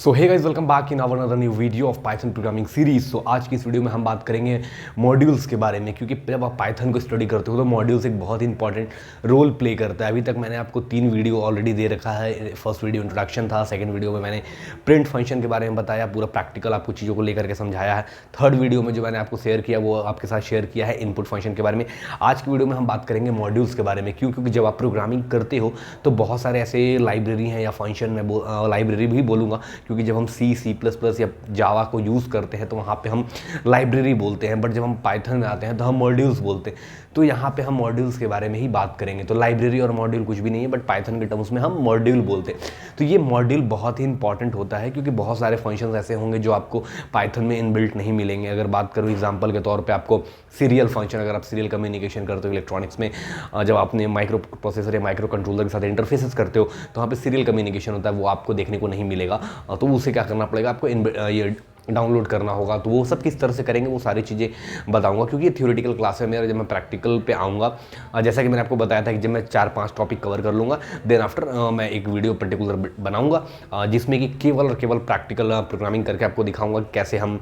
So hey guys, welcome back in our another new video of Python programming series. So आज की इस video में हम बात करेंगे मॉड्यूल्स के बारे में, क्योंकि जब आप पाइथन को स्टडी करते हो तो मॉड्यूल्स एक बहुत ही इंपॉर्टेंट रोल प्ले करता है। अभी तक मैंने आपको 3 वीडियो ऑलरेडी दे रखा है। फर्स्ट वीडियो इंट्रोडक्शन था, सेकंड वीडियो में मैंने प्रिंट फंक्शन के बारे में बताया, पूरा प्रैक्टिकल आपको चीज़ों को लेकर के समझाया है। थर्ड वीडियो में जो मैंने आपको शेयर किया वो आपके साथ शेयर किया है इनपुट फंक्शन के बारे में। आज की वीडियो में हम बात करेंगे मॉड्यूल्स के बारे में, क्योंकि जब आप प्रोग्रामिंग करते हो तो बहुत सारे ऐसे लाइब्रेरी हैं या फंक्शन में लाइब्रेरी भी बोलूँगा, क्योंकि जब हम C++ या जावा को यूज़ करते हैं तो वहाँ पे हम लाइब्रेरी बोलते हैं, बट जब हम पाइथन में आते हैं तो हम मॉड्यूल्स बोलते हैं। तो यहाँ पे हम मॉड्यूल्स के बारे में ही बात करेंगे। तो लाइब्रेरी और मॉड्यूल कुछ भी नहीं है, बट पाइथन के टर्म्स में हम मॉड्यूल बोलते हैं। तो ये मॉड्यूल बहुत ही इंपॉर्टेंट होता है, क्योंकि बहुत सारे फंक्शंस ऐसे होंगे जो आपको पाइथन में इनबिल्ट नहीं मिलेंगे। अगर बात करूँ एग्जाम्पल के तौर पर, आपको सीरियल फंक्शन, अगर आप सीरियल कम्युनिकेशन करते हो इलेक्ट्रॉनिक्स में, जब आपने माइक्रो प्रोसेसर या माइक्रो कंट्रोलर के साथ इंटरफेसेस करते हो तो वहाँ पे सीरियल कम्युनिकेशन होता है, वो आपको देखने को नहीं मिलेगा। तो उसे क्या करना पड़ेगा, आपको ये डाउनलोड करना होगा। तो वो सब किस तरह से करेंगे वो सारी चीज़ें बताऊंगा, क्योंकि ये थ्योरेटिकल क्लास है मेरा। जब मैं प्रैक्टिकल पे आऊँगा, जैसा कि मैंने आपको बताया था कि जब मैं 4-5 टॉपिक कवर कर लूँगा, देन आफ्टर मैं एक वीडियो पर्टिकुलर बनाऊँगा जिसमें कि केवल और केवल प्रैक्टिकल प्रोग्रामिंग करके आपको दिखाऊँगा कैसे हम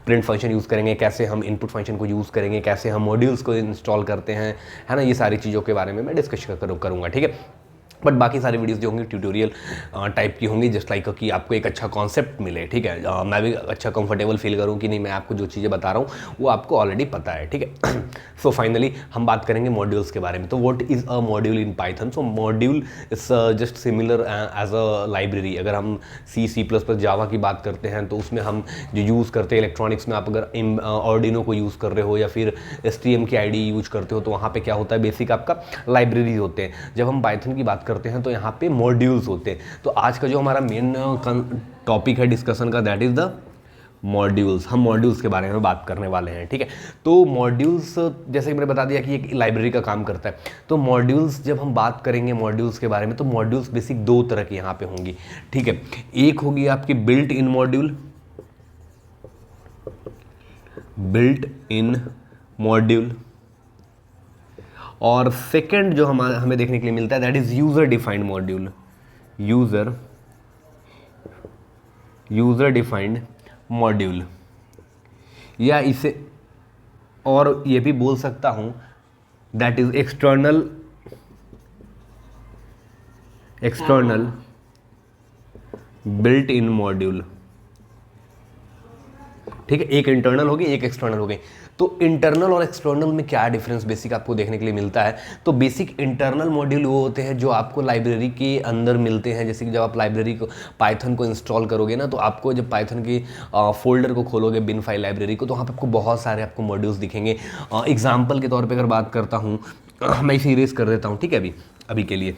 प्रिंट फंक्शन यूज़ करेंगे, कैसे हम इनपुट फंक्शन को यूज़ करेंगे, कैसे हम मॉड्यूल्स को इंस्टॉल करते हैं, है ना। ये सारी चीज़ों के बारे में मैं डिस्कस करूँगा, ठीक है। बट बाकी सारी वीडियोस जो होंगी ट्यूटोरियल टाइप की होंगी, जस्ट लाइक कि आपको एक अच्छा कॉन्सेप्ट मिले, ठीक है। मैं भी अच्छा कंफर्टेबल फील करूँ कि नहीं, मैं आपको जो चीज़ें बता रहा हूँ वो आपको ऑलरेडी पता है, ठीक है। सो फाइनली हम बात करेंगे मॉड्यूल्स के बारे में। तो what is a module in Python? So module is just similar as a library. अगर हम C++ जावा की बात करते हैं तो उसमें हम जो यूज़ करते हैं इलेक्ट्रॉनिक्स में, आप अगर आर्डिनो को यूज़ कर रहे हो या फिर STM की ID यूज करते हो तो वहाँ पे क्या होता है, बेसिक आपका लाइब्रेरी होते हैं। जब हम पाइथन की बात करते हैं तो यहाँ पे मॉड्यूल्स होते हैं। तो आज का जो हमारा मेन टॉपिक है डिस्कशन का, दैट इज़ द मॉड्यूल्स। हम मॉड्यूल्स के बारे में बात करने वाले हैं, ठीक है। तो मॉड्यूल्स, जैसे कि मैंने बता दिया कि एक लाइब्रेरी का काम करता है। तो मॉड्यूल्स, जब हम बात करेंगे मॉड्यूल्स के बारे में, तो मॉड्यूल्स बेसिक 2 तरह की यहाँ पे होंगी, ठीक है। एक होगी आपकी built in module, built in module, और सेकंड जो हमें देखने के लिए मिलता है that is user defined module. User defined module, या इसे और ये भी बोल सकता हूं that is external built in module, ठीक है। एक इंटरनल हो गई, एक एक्सटर्नल हो गई। तो इंटरनल और एक्सटर्नल में क्या डिफरेंस बेसिक आपको देखने के लिए मिलता है? तो बेसिक इंटरनल मॉड्यूल वो होते हैं जो आपको लाइब्रेरी के अंदर मिलते हैं। जैसे कि जब आप लाइब्रेरी को, पाइथन को इंस्टॉल करोगे ना, तो आपको जब पाइथन के फोल्डर को खोलोगे, बिन फाइल लाइब्रेरी को, तो वहाँ पर आपको बहुत सारे आपको मॉड्यूल्स दिखेंगे। एग्जाम्पल के तौर पर अगर बात करता हूँ, मैं इसे इरेज कर देता हूँ, ठीक है, अभी के लिए।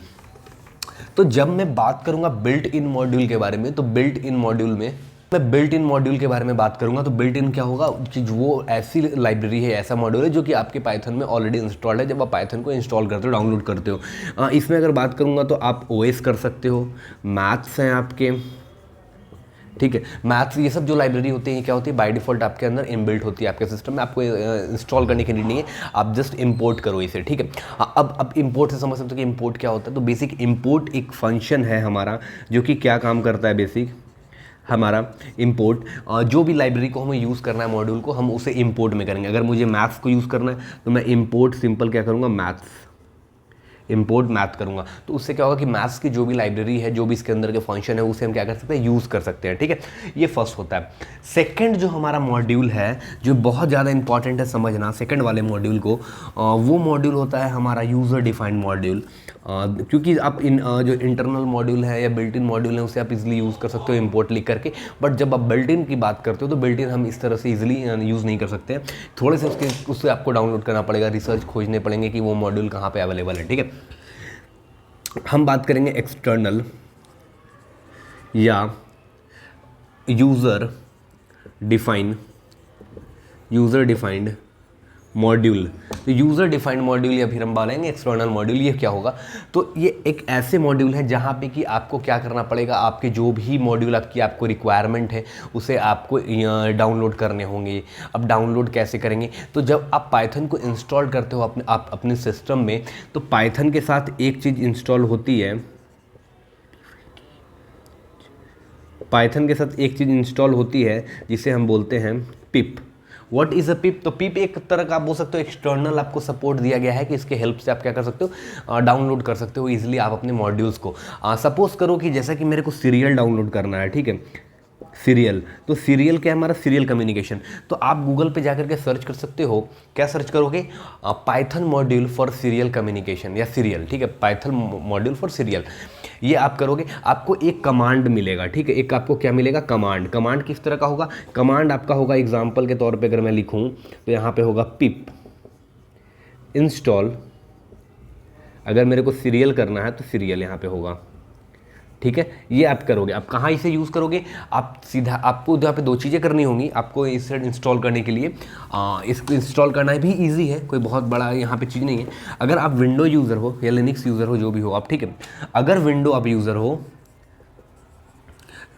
तो जब मैं बात करूँगा बिल्ट इन मॉड्यूल के बारे में, तो बिल्ट इन मॉड्यूल में मैं बिल्ट इन मॉड्यूल के बारे में बात करूंगा। तो बिल्ट इन क्या होगा कि वो ऐसी लाइब्रेरी है, ऐसा मॉड्यूल है जो कि आपके पाइथन में ऑलरेडी इंस्टॉल्ड है। जब आप पाइथन को इंस्टॉल करते हो, डाउनलोड करते हो, इसमें अगर बात करूंगा तो आप OS कर सकते हो, मैथ्स हैं आपके, ठीक है। मैथ्स, ये सब जो लाइब्रेरी होती है, ये क्या होती है, बाय डिफॉल्ट आपके अंदर इनबिल्ट होती है आपके सिस्टम में। आपको इंस्टॉल करने की नीड नहीं है, आप जस्ट इंपोर्ट करो इसे, ठीक है। अब इंपोर्ट से समझ सकते हो कि इंपोर्ट क्या होता है। तो बेसिक इंपोर्ट एक फंक्शन है हमारा जो कि क्या काम करता है, बेसिक हमारा इंपोर्ट, जो भी लाइब्रेरी को हमें यूज़ करना है मॉड्यूल को, हम उसे इंपोर्ट में करेंगे। अगर मुझे मैथ्स को यूज़ करना है तो मैं इंपोर्ट सिंपल क्या करूँगा, मैथ्स, इंपोर्ट मैथ करूँगा। तो उससे क्या होगा कि मैथ्स की जो भी लाइब्रेरी है, जो भी इसके अंदर के फंक्शन है, उसे हम क्या कर सकते हैं, यूज़ कर सकते हैं, ठीक है। ये फर्स्ट होता है। सेकंड जो हमारा मॉड्यूल है, जो बहुत ज़्यादा इंपॉर्टेंट है समझना, सेकंड वाले मॉड्यूल को, वो मॉड्यूल होता है हमारा यूज़र डिफाइंड मॉड्यूल। क्योंकि आप जो इंटरनल मॉड्यूल है या बिल्ट इन मॉड्यूल है, उसे आप इजीली यूज़ कर सकते हो इंपोर्ट लिख करके। बट जब आप बिल्ट इन की बात करते हो तो बिल्ट इन हम इस तरह से इजीली यूज़ नहीं कर सकते हैं। थोड़े से उससे आपको डाउनलोड करना पड़ेगा, रिसर्च खोजने पड़ेंगे कि वो मॉड्यूल कहाँ पे अवेलेबल है, ठीक है। हम बात करेंगे एक्सटर्नल या यूज़र डिफाइंड मॉड्यूल। तो यूज़र डिफाइंड मॉड्यूल या फिर हम बोलेंगे एक्सटर्नल मॉड्यूल, ये क्या होगा, तो ये एक ऐसे मॉड्यूल है जहाँ पे कि आपको क्या करना पड़ेगा, आपके जो भी मॉड्यूल आपको रिक्वायरमेंट है उसे आपको डाउनलोड करने होंगे। अब डाउनलोड कैसे करेंगे, तो जब आप पाइथन को इंस्टॉल करते हो अपने सिस्टम में, तो पाइथन के साथ एक चीज़ इंस्टॉल होती है, पाइथन के साथ एक चीज़ इंस्टॉल होती है जिसे हम बोलते हैं पिप। व्हाट इज़ अ पिप? तो पिप एक तरह का आप बोल सकते हो एक्सटर्नल आपको सपोर्ट दिया गया है कि इसके हेल्प से आप क्या कर सकते हो, डाउनलोड कर सकते हो इजीली आप अपने मॉड्यूल्स को। सपोज करो कि जैसा कि मेरे को सीरियल डाउनलोड करना है, ठीक है, सीरियल, तो सीरियल क्या है हमारा, सीरियल कम्युनिकेशन। तो आप गूगल पे जाकर के सर्च कर सकते हो, क्या सर्च करोगे, Python module for serial communication या सीरियल, ठीक है, पाइथन मॉड्यूल फॉर सीरियल, ये आप करोगे, आपको एक कमांड मिलेगा, ठीक है, एक आपको क्या मिलेगा, कमांड। कमांड किस तरह का होगा, कमांड आपका होगा एग्जाम्पल के तौर पे अगर मैं लिखूं तो यहाँ पे होगा पिप इंस्टॉल। अगर मेरे को सीरियल करना है तो सीरियल यहाँ पे होगा, ठीक है, ये आप करोगे। आप कहाँ इसे यूज़ करोगे, आप सीधा, आपको यहाँ पे दो चीज़ें करनी होंगी आपको इसे इंस्टॉल करने के लिए। इसको इंस्टॉल करना भी इजी है, कोई बहुत बड़ा यहाँ पे चीज़ नहीं है। अगर आप विंडो यूज़र हो या लिनक्स यूज़र हो, जो भी हो आप, ठीक है, अगर विंडो आप यूज़र हो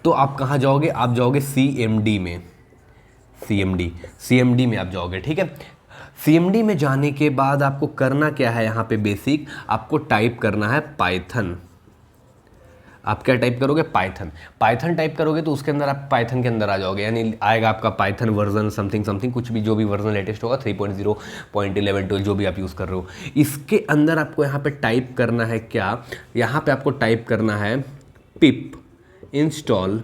तो आप कहाँ जाओगे, आप जाओगे CMD में, CMD में आप जाओगे, ठीक है। CMD में जाने के बाद आपको करना क्या है, यहाँ पे बेसिक आपको टाइप करना है पाइथन। आप क्या टाइप करोगे, पाइथन टाइप करोगे तो उसके अंदर आप पाइथन के अंदर आ जाओगे, यानी आएगा आपका पाइथन वर्जन समथिंग कुछ भी, जो भी वर्जन लेटेस्ट होगा 3.0, 0.11, 12 जो भी आप यूज़ कर रहे हो। इसके अंदर आपको यहाँ पे टाइप करना है क्या, यहाँ पे आपको टाइप करना है पिप इंस्टॉल,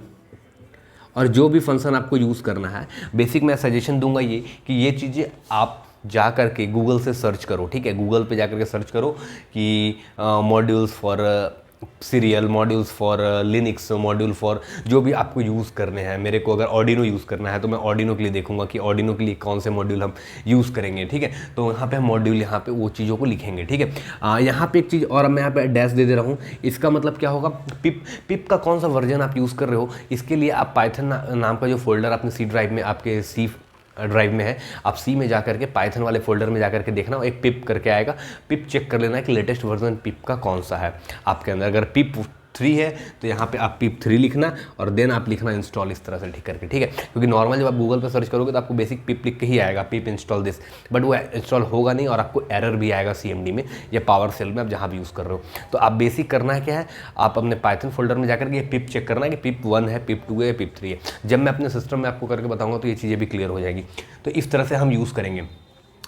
और जो भी फंक्शन आपको यूज़ करना है। बेसिक मैं सजेशन दूंगा ये कि ये चीज़ें आप जा करके गूगल से सर्च करो, ठीक है, गूगल पे जा करके सर्च करो कि modules for serial, modules for Linux, module for जो भी आपको यूज़ करने हैं। मेरे को अगर ऑर्डिनो यूज़ करना है तो मैं ऑर्डिनो के लिए देखूंगा कि ऑर्डिनो के लिए कौन से मॉड्यूल हम यूज़ करेंगे, ठीक है। तो यहाँ पे हम मॉड्यूल यहाँ पे वो चीज़ों को लिखेंगे, ठीक है। यहाँ पे एक चीज़ और मैं यहाँ पे डैश दे रहा हूँ, इसका मतलब क्या होगा, पिप का कौन सा वर्जन आप यूज़ कर रहे हो, इसके लिए आप पाइथन नाम का जो फोल्डर अपने सी ड्राइव में, आपके सी ड्राइव में है, आप सी में जाकर के पाइथन वाले फोल्डर में जाकर के देखना, एक पिप करके आएगा, पिप चेक कर लेना है कि लेटेस्ट वर्जन पिप का कौन सा है आपके अंदर। अगर पिप 3 है तो यहाँ पे आप पिप 3 लिखना और देन आप लिखना इंस्टॉल इस तरह से ठीक करके, ठीक है। क्योंकि नॉर्मल जब आप गूगल पर सर्च करोगे तो आपको बेसिक पिप लिख के ही आएगा, पिप इंस्टॉल दिस, बट वो इंस्टॉल होगा नहीं और आपको एरर भी आएगा CMD में या पावर सेल में, आप जहाँ भी यूज़ कर रहे हो। तो आप बेसिक करना है क्या है, आप अपने पाइथन फोल्डर में जाकर के पिप चेक करना है कि पिप 1 है, पिप 2 है, पिप 3 है। जब मैं अपने सिस्टम में आपको करके बताऊँगा तो ये चीज़ें भी क्लियर हो जाएगी। तो इस तरह से हम यूज़ करेंगे,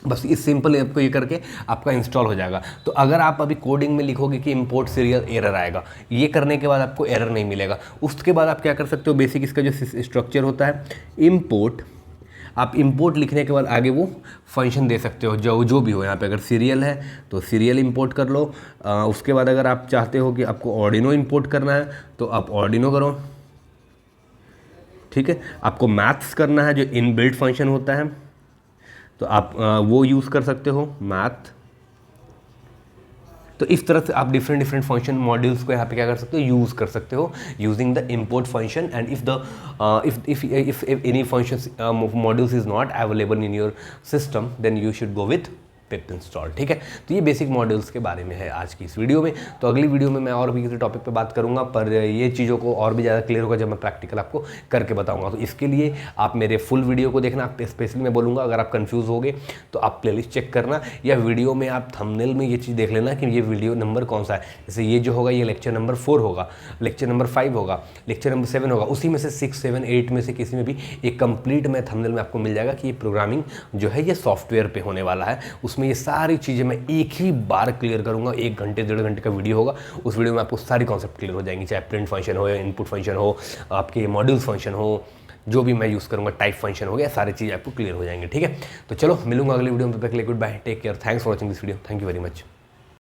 बस इस सिंपल आपको ये करके आपका इंस्टॉल हो जाएगा। तो अगर आप अभी कोडिंग में लिखोगे कि इंपोर्ट सीरियल, एरर आएगा, ये करने के बाद आपको एरर नहीं मिलेगा। उसके बाद आप क्या कर सकते हो, बेसिक इसका जो स्ट्रक्चर होता है इंपोर्ट, आप इंपोर्ट लिखने के बाद आगे वो फंक्शन दे सकते हो जो भी हो। यहाँ पे अगर सीरियल है तो सीरियल इंपोर्ट कर लो। उसके बाद अगर आप चाहते हो कि आपको ऑर्डिनो इंपोर्ट करना है तो आप ऑर्डिनो करो, ठीक है। आपको मैथ्स करना है, जो इनबिल्ट फंक्शन होता है, तो आप वो यूज़ कर सकते हो, मैथ। तो इस तरह से आप डिफरेंट फंक्शन मॉड्यूल्स को यहाँ पे क्या कर सकते हो, यूज़ कर सकते हो using the import function. And if any function modules is not available in your system then you should go with pip install, ठीक है। तो ये बेसिक मॉड्यूल्स के बारे में है आज की इस वीडियो में। तो अगली वीडियो में मैं और भी किसी टॉपिक पे बात करूंगा, पर ये चीज़ों को और भी ज़्यादा क्लियर होगा जब मैं प्रैक्टिकल आपको करके बताऊंगा। तो इसके लिए आप मेरे फुल वीडियो को देखना। स्पेशली मैं बोलूँगा अगर आप कन्फ्यूज़ होगे तो आप प्लेलिस्ट चेक करना, या वीडियो में आप थंबनेल में ये चीज़ देख लेना कि ये वीडियो नंबर कौन सा है। जैसे ये जो होगा ये लेक्चर नंबर 4 होगा, लेक्चर नंबर 5 होगा, लेक्चर नंबर 7 होगा, उसी में से 6, 7, 8 में से किसी में भी एक कंप्लीट में थंबनेल में आपको मिल जाएगा कि ये प्रोग्रामिंग जो है ये सॉफ्टवेयर पे होने वाला है। उसमें ये सारी चीज़ें मैं एक ही बार क्लियर करूंगा, 1 घंटे 1.5 घंटे का वीडियो होगा। उस वीडियो में आपको सारी कॉन्सेप्ट क्लियर हो जाएंगी, चाहे प्रिंट फंक्शन हो या इनपुट फंक्शन हो, आपके मॉड्यूल्स फंक्शन हो, जो भी मैं यूज़ करूंगा, टाइप फंक्शन हो गया, सारी चीज़ आपको क्लियर हो जाएंगे, ठीक है। तो चलो मिलूंगा अगली वीडियो में, तब तक के लिए goodbye, take care, thanks for watching this video, thank you very much.